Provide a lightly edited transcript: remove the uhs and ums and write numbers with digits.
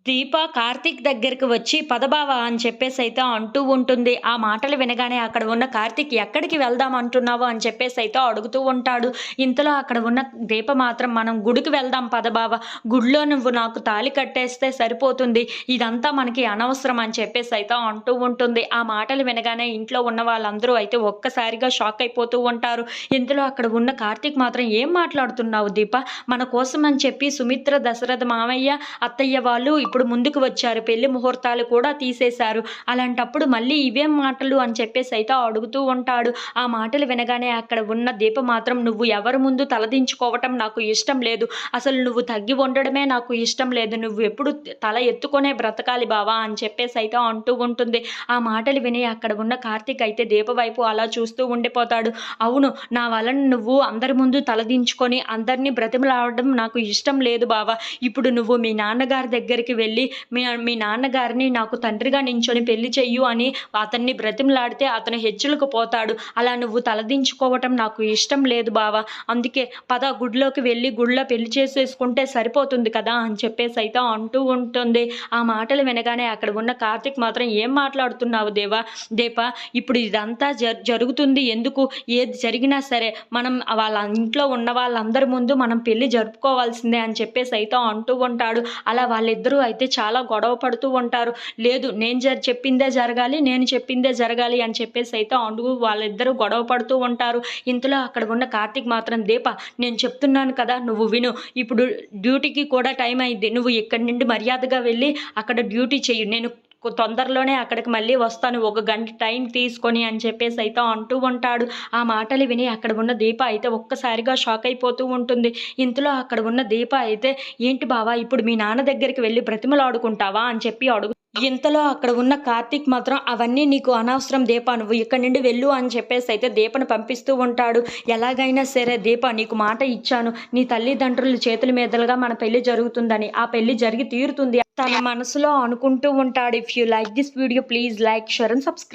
దీప కార్తీక్ దగ్గరికి వచ్చి పద అని చెప్పేసైతే అంటూ ఉంటుంది. ఆ మాటలు వినగానే అక్కడ ఉన్న కార్తీక్ ఎక్కడికి వెళ్దాం అంటున్నావు అని చెప్పేసైతే అడుగుతూ ఉంటాడు. ఇంతలో అక్కడ ఉన్న దీప మాత్రం మనం గుడికి వెళ్దాం పద గుడిలో నువ్వు నాకు తాళి కట్టేస్తే సరిపోతుంది. ఇదంతా మనకి అనవసరం అని చెప్పేసైతే అంటూ ఉంటుంది. ఆ మాటలు వినగానే ఇంట్లో ఉన్న వాళ్ళందరూ అయితే ఒక్కసారిగా షాక్ అయిపోతూ ఉంటారు. ఇంతలో అక్కడ ఉన్న కార్తీక్ మాత్రం ఏం మాట్లాడుతున్నావు దీప? మన కోసం అని చెప్పి సుమిత్ర, దశరథ మామయ్య, అత్తయ్య వాళ్ళు ఇప్పుడు ముందుకు వచ్చారు. పెళ్లి ముహూర్తాలు కూడా తీసేశారు. అలాంటప్పుడు మళ్ళీ ఇవేం మాటలు అని చెప్పేసి అయితే అడుగుతూ ఉంటాడు. ఆ మాటలు వినగానే అక్కడ ఉన్న దీప మాత్రం నువ్వు ఎవరి ముందు తలదించుకోవటం నాకు ఇష్టం లేదు. అసలు నువ్వు తగ్గి ఉండడమే నాకు ఇష్టం లేదు. నువ్వు ఎప్పుడు తల ఎత్తుకొనే బ్రతకాలి బావా అని చెప్పేసి అయితే అంటూ ఉంటుంది. ఆ మాటలు విని అక్కడ ఉన్న కార్తీక్ అయితే దీప వైపు అలా చూస్తూ ఉండిపోతాడు. అవును, నా వలన నువ్వు అందరి ముందు తలదించుకొని అందరినీ బ్రతిమలాడడం నాకు ఇష్టం లేదు బావా. ఇప్పుడు నువ్వు మీ నాన్నగారి దగ్గరికి వెళ్ళి మీ నాన్నగారిని నాకు తండ్రిగా నించొని పెళ్లి చెయ్యు అని అతన్ని బ్రతిమలాడితే అతను హెచ్చులకు పోతాడు. అలా నువ్వు తలదించుకోవటం నాకు ఇష్టం లేదు బావా. అందుకే పద గుడిలోకి వెళ్ళి గుడిలో పెళ్లి చేసేసుకుంటే సరిపోతుంది కదా అని చెప్పేసి అయితే అంటూ ఉంటుంది. ఆ మాటలు వినగానే అక్కడ ఉన్న కార్తీక్ మాత్రం ఏం మాట్లాడుతున్నావు దీప? ఇప్పుడు ఇదంతా జరుగుతుంది ఎందుకు? ఏది జరిగినా సరే మనం వాళ్ళ ఇంట్లో ఉన్న వాళ్ళందరి ముందు మనం పెళ్లి జరుపుకోవాల్సిందే అని చెప్పేసి అయితే అంటూ ఉంటాడు. అలా వాళ్ళిద్దరూ అయితే చాలా గొడవ పడుతూ ఉంటారు. లేదు, నేను చెప్పిందే జరగాలి, నేను చెప్పిందే జరగాలి అని చెప్పేసి అయితే వాళ్ళిద్దరూ గొడవ పడుతూ ఉంటారు. ఇంతలో అక్కడ ఉన్న కార్తీక్ మాత్రం దీప, నేను చెప్తున్నాను కదా నువ్వు విను. ఇప్పుడు డ్యూటీకి కూడా టైం అయింది. నువ్వు ఇక్కడి నుండి మర్యాదగా వెళ్ళి అక్కడ డ్యూటీ చెయ్యి. నేను తొందరలోనే అక్కడికి మళ్ళీ వస్తాను, 1 గంట టైం తీసుకొని అని చెప్పేసి అయితే అంటూ ఉంటాడు. ఆ మాటలు విని అక్కడ ఉన్న దీప అయితే ఒక్కసారిగా షాక్ అయిపోతూ ఉంటుంది. ఇంతలో అక్కడ ఉన్న దీప అయితే ఏంటి బావా, ఇప్పుడు మీ నాన్న దగ్గరికి వెళ్ళి బ్రతిమలాడుకుంటావా అని చెప్పి ఇంతలో అక్కడ ఉన్న కార్తీక్ మాత్రం అవన్నీ నీకు అనవసరం దీప, నువ్వు ఇక్కడి నుండి వెళ్ళు అని చెప్పేసి అయితే దీపను పంపిస్తూ ఉంటాడు. ఎలాగైనా సరే దీప, నీకు మాట ఇచ్చాను, నీ తల్లిదండ్రుల చేతుల మీదలుగా మన పెళ్లి జరుగుతుందని. ఆ పెళ్లి జరిగి తీరుతుంది తన మనసులో అనుకుంటూ ఉంటాడు. If you like this video please like, share and subscribe.